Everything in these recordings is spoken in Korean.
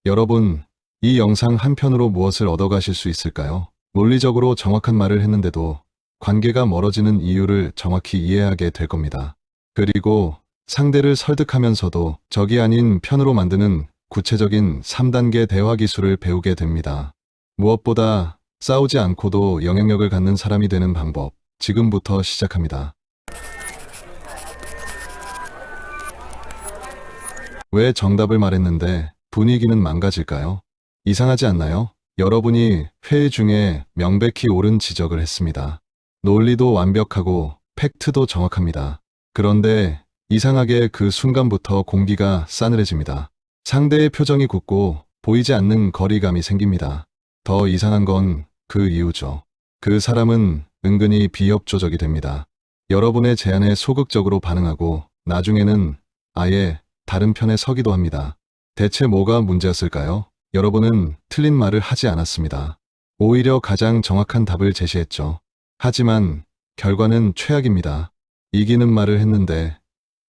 여러분, 이 영상 한편으로 무엇을 얻어가실 수 있을까요? 논리적으로 정확한 말을 했는데도 관계가 멀어지는 이유를 정확히 이해하게 될 겁니다. 그리고 상대를 설득하면서도 적이 아닌 편으로 만드는 구체적인 3단계 대화 기술을 배우게 됩니다. 무엇보다 싸우지 않고도 영향력을 갖는 사람이 되는 방법, 지금부터 시작합니다. 왜 정답을 말했는데 분위기는 망가질까요? 이상하지 않나요? 여러분이 회의 중에 명백히 옳은 지적을 했습니다. 논리도 완벽하고 팩트도 정확합니다. 그런데 이상하게 그 순간부터 공기가 싸늘해집니다. 상대의 표정이 굳고 보이지 않는 거리감이 생깁니다. 더 이상한 건 그 이유죠. 그 사람은 은근히 비협조적이 됩니다. 여러분의 제안에 소극적으로 반응하고 나중에는 아예 다른 편에 서기도 합니다. 대체 뭐가 문제였을까요? 여러분은 틀린 말을 하지 않았습니다. 오히려 가장 정확한 답을 제시했죠. 하지만 결과는 최악입니다. 이기는 말을 했는데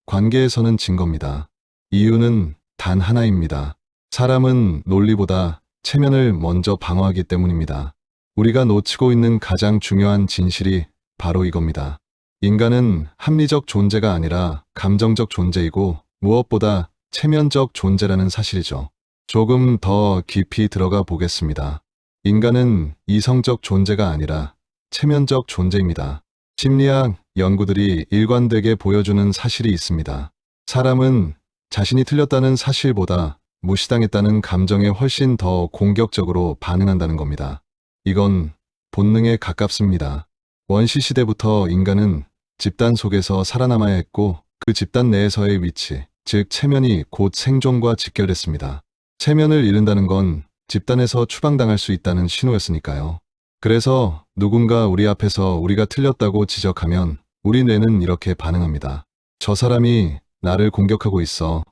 관계에서는 진 겁니다. 이유는 단 하나입니다. 사람은 논리보다 체면을 먼저 방어하기 때문입니다. 우리가 놓치고 있는 가장 중요한 진실이 바로 이겁니다. 인간은 합리적 존재가 아니라 감정적 존재이고 무엇보다 체면적 존재라는 사실이죠. 조금 더 깊이 들어가 보겠습니다. 인간은 이성적 존재가 아니라 체면적 존재입니다. 심리학 연구들이 일관되게 보여주는 사실이 있습니다. 사람은 자신이 틀렸다는 사실보다 무시당했다는 감정에 훨씬 더 공격적으로 반응한다는 겁니다. 이건 본능에 가깝습니다. 원시시대부터 인간은 집단 속에서 살아남아야 했고 그 집단 내에서의 위치, 즉 체면이 곧 생존과 직결됐습니다. 체면을 잃는다는 건 집단에서 추방당할 수 있다는 신호였으니까요. 그래서 누군가 우리 앞에서 우리가 틀렸다고 지적하면 우리 뇌는 이렇게 반응합니다. 저 사람이 나를 공격하고 있어.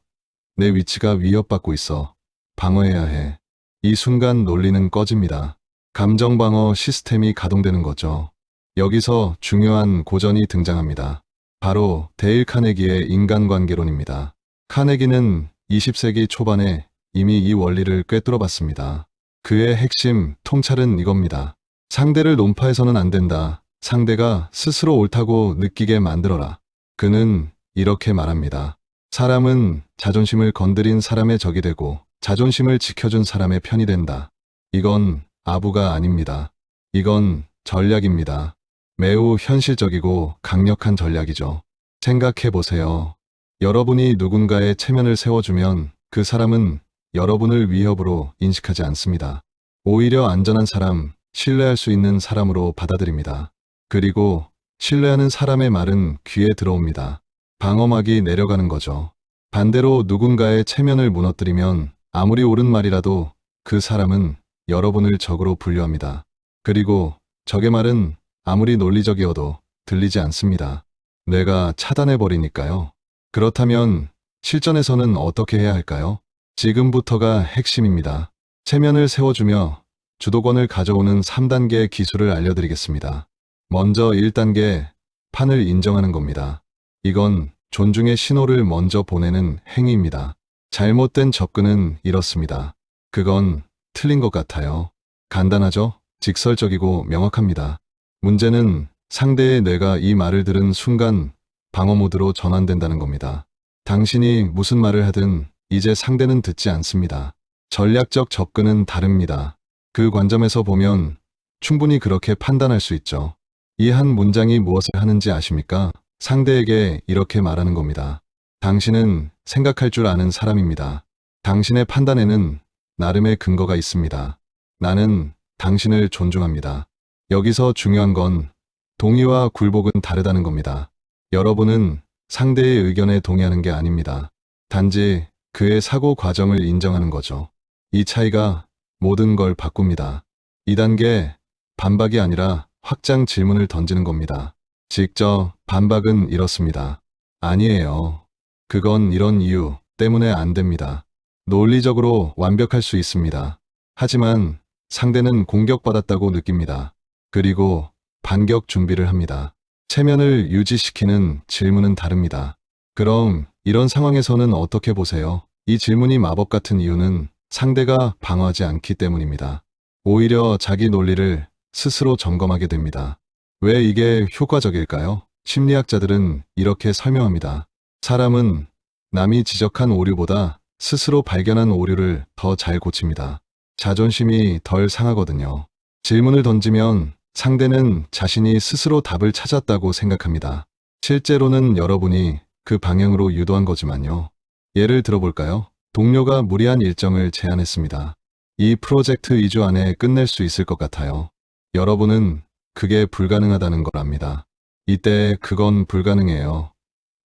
내 위치가 위협받고 있어. 방어해야 해. 이 순간 논리는 꺼집니다. 감정방어 시스템이 가동되는 거죠. 여기서 중요한 고전이 등장합니다. 바로 데일 카네기의 인간관계론입니다. 카네기는 20세기 초반에 이미 이 원리를 꿰뚫어봤습니다. 그의 핵심 통찰은 이겁니다. 상대를 논파해서는 안 된다. 상대가 스스로 옳다고 느끼게 만들어라. 그는 이렇게 말합니다. 사람은 자존심을 건드린 사람의 적이 되고 자존심을 지켜준 사람의 편이 된다. 이건 아부가 아닙니다. 이건 전략입니다. 매우 현실적이고 강력한 전략이죠. 생각해 보세요. 여러분이 누군가의 체면을 세워주면 그 사람은 여러분을 위협으로 인식하지 않습니다. 오히려 안전한 사람, 신뢰할 수 있는 사람으로 받아들입니다. 그리고 신뢰하는 사람의 말은 귀에 들어옵니다. 방어막이 내려가는 거죠. 반대로 누군가의 체면을 무너뜨리면 아무리 옳은 말이라도 그 사람은 여러분을 적으로 분류합니다. 그리고 적의 말은 아무리 논리적이어도 들리지 않습니다. 뇌가 차단해버리니까요. 그렇다면 실전에서는 어떻게 해야 할까요? 지금부터가 핵심입니다. 체면을 세워주며 주도권을 가져오는 3단계 기술을 알려드리겠습니다. 먼저 1단계, 판을 인정하는 겁니다. 이건 존중의 신호를 먼저 보내는 행위입니다. 잘못된 접근은 이렇습니다. 그건 틀린 것 같아요. 간단하죠? 직설적이고 명확합니다. 문제는 상대의 뇌가 이 말을 들은 순간 방어 모드로 전환된다는 겁니다. 당신이 무슨 말을 하든 이제 상대는 듣지 않습니다. 전략적 접근은 다릅니다. 그 관점에서 보면 충분히 그렇게 판단할 수 있죠. 이 한 문장이 무엇을 하는지 아십니까? 상대에게 이렇게 말하는 겁니다. 당신은 생각할 줄 아는 사람입니다. 당신의 판단에는 나름의 근거가 있습니다. 나는 당신을 존중합니다. 여기서 중요한 건 동의와 굴복은 다르다는 겁니다. 여러분은 상대의 의견에 동의하는 게 아닙니다. 단지 그의 사고 과정을 인정하는 거죠. 이 차이가 모든 걸 바꿉니다. 2단계, 반박이 아니라 확장 질문을 던지는 겁니다. 직접 반박은 이렇습니다. 아니에요. 그건 이런 이유 때문에 안 됩니다. 논리적으로 완벽할 수 있습니다. 하지만 상대는 공격받았다고 느낍니다. 그리고 반격 준비를 합니다. 체면을 유지시키는 질문은 다릅니다. 그럼 이런 상황에서는 어떻게 보세요? 이 질문이 마법 같은 이유는 상대가 방어하지 않기 때문입니다. 오히려 자기 논리를 스스로 점검하게 됩니다. 왜 이게 효과적일까요? 심리학자들은 이렇게 설명합니다. 사람은 남이 지적한 오류보다 스스로 발견한 오류를 더 잘 고칩니다. 자존심이 덜 상하거든요. 질문을 던지면 상대는 자신이 스스로 답을 찾았다고 생각합니다. 실제로는 여러분이 그 방향으로 유도한 거지만요. 예를 들어볼까요? 동료가 무리한 일정을 제안했습니다. 이 프로젝트 2주 안에 끝낼 수 있을 것 같아요. 여러분은 그게 불가능하다는 걸 압니다. 이때 그건 불가능해요.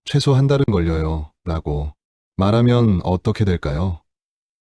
최소 한 달은 걸려요. 라고 말하면 어떻게 될까요?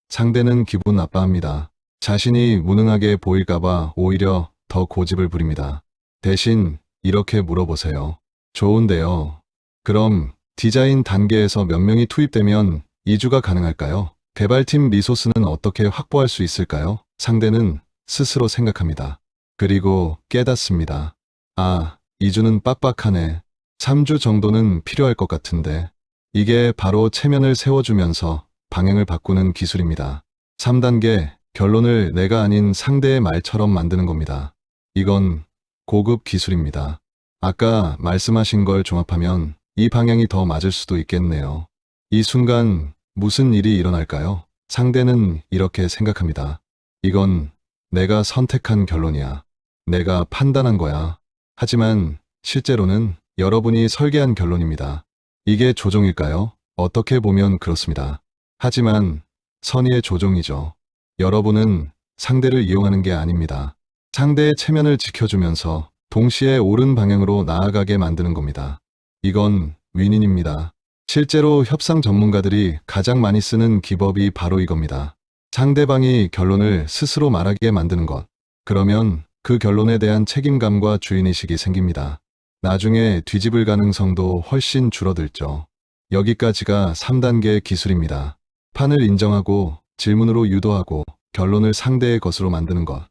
상대는 기분 나빠합니다. 자신이 무능하게 보일까봐 오히려 더 고집을 부립니다. 대신 이렇게 물어보세요. 좋은데요. 그럼 디자인 단계에서 몇 명이 투입되면 2주가 가능할까요? 개발팀 리소스는 어떻게 확보할 수 있을까요? 상대는 스스로 생각합니다. 그리고 깨닫습니다. 아, 2주는 빡빡하네. 3주 정도는 필요할 것 같은데. 이게 바로 체면을 세워주면서 방향을 바꾸는 기술입니다. 3단계, 결론을 내가 아닌 상대의 말처럼 만드는 겁니다. 이건 고급 기술입니다. 아까 말씀하신 걸 종합하면 이 방향이 더 맞을 수도 있겠네요. 이 순간 무슨 일이 일어날까요? 상대는 이렇게 생각합니다. 이건 내가 선택한 결론이야. 내가 판단한 거야. 하지만 실제로는 여러분이 설계한 결론입니다. 이게 조종일까요? 어떻게 보면 그렇습니다. 하지만 선의의 조종이죠. 여러분은 상대를 이용하는 게 아닙니다. 상대의 체면을 지켜주면서 동시에 옳은 방향으로 나아가게 만드는 겁니다. 이건 윈윈입니다. 실제로 협상 전문가들이 가장 많이 쓰는 기법이 바로 이겁니다. 상대방이 결론을 스스로 말하게 만드는 것. 그러면 그 결론에 대한 책임감과 주인의식이 생깁니다. 나중에 뒤집을 가능성도 훨씬 줄어들죠. 여기까지가 3단계 기술입니다. 판을 인정하고 질문으로 유도하고 결론을 상대의 것으로 만드는 것.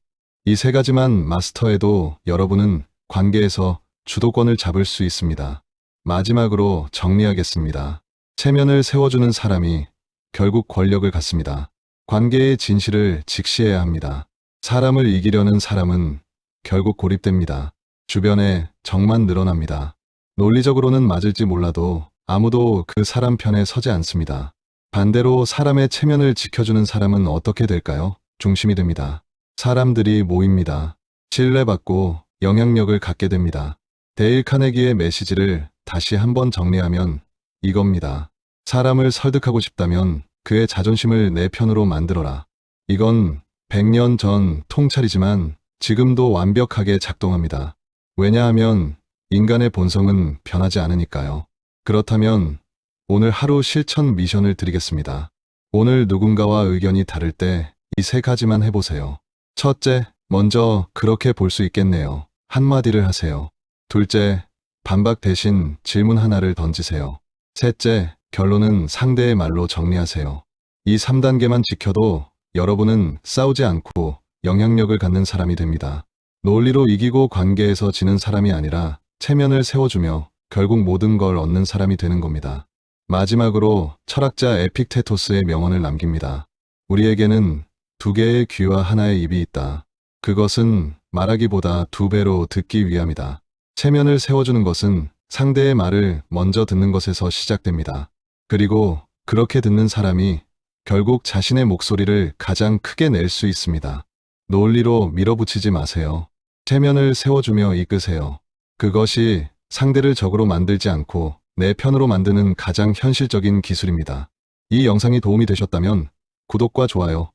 이 세 가지만 마스터해도 여러분은 관계에서 주도권을 잡을 수 있습니다. 마지막으로 정리하겠습니다. 체면을 세워주는 사람이 결국 권력을 갖습니다. 관계의 진실을 직시해야 합니다. 사람을 이기려는 사람은 결국 고립됩니다. 주변에 적만 늘어납니다. 논리적으로는 맞을지 몰라도 아무도 그 사람 편에 서지 않습니다. 반대로 사람의 체면을 지켜주는 사람은 어떻게 될까요? 중심이 됩니다. 사람들이 모입니다. 신뢰받고 영향력을 갖게 됩니다. 데일 카네기의 메시지를 다시 한번 정리하면 이겁니다. 사람을 설득하고 싶다면 그의 자존심을 내 편으로 만들어라. 이건 100년 전 통찰이지만 지금도 완벽하게 작동합니다. 왜냐하면 인간의 본성은 변하지 않으니까요. 그렇다면 오늘 하루 실천 미션을 드리겠습니다. 오늘 누군가와 의견이 다를 때 이 세 가지만 해보세요. 첫째, 먼저 그렇게 볼 수 있겠네요. 한마디를 하세요. 둘째, 반박 대신 질문 하나를 던지세요. 셋째, 결론은 상대의 말로 정리하세요. 이 3단계만 지켜도 여러분은 싸우지 않고 영향력을 갖는 사람이 됩니다. 논리로 이기고 관계에서 지는 사람이 아니라 체면을 세워주며 결국 모든 걸 얻는 사람이 되는 겁니다. 마지막으로 철학자 에픽테토스의 명언을 남깁니다. 우리에게는 2개의 귀와 하나의 입이 있다. 그것은 말하기보다 2배로 듣기 위함이다. 체면을 세워주는 것은 상대의 말을 먼저 듣는 것에서 시작됩니다. 그리고 그렇게 듣는 사람이 결국 자신의 목소리를 가장 크게 낼 수 있습니다. 논리로 밀어붙이지 마세요. 체면을 세워주며 이끄세요. 그것이 상대를 적으로 만들지 않고 내 편으로 만드는 가장 현실적인 기술입니다. 이 영상이 도움이 되셨다면 구독과 좋아요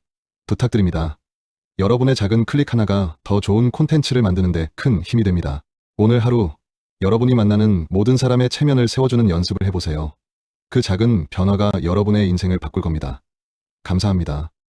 부탁드립니다. 여러분의 작은 클릭 하나가 더 좋은 콘텐츠를 만드는데 큰 힘이 됩니다. 오늘 하루 여러분이 만나는 모든 사람의 체면을 세워주는 연습을 해보세요. 그 작은 변화가 여러분의 인생을 바꿀 겁니다. 감사합니다.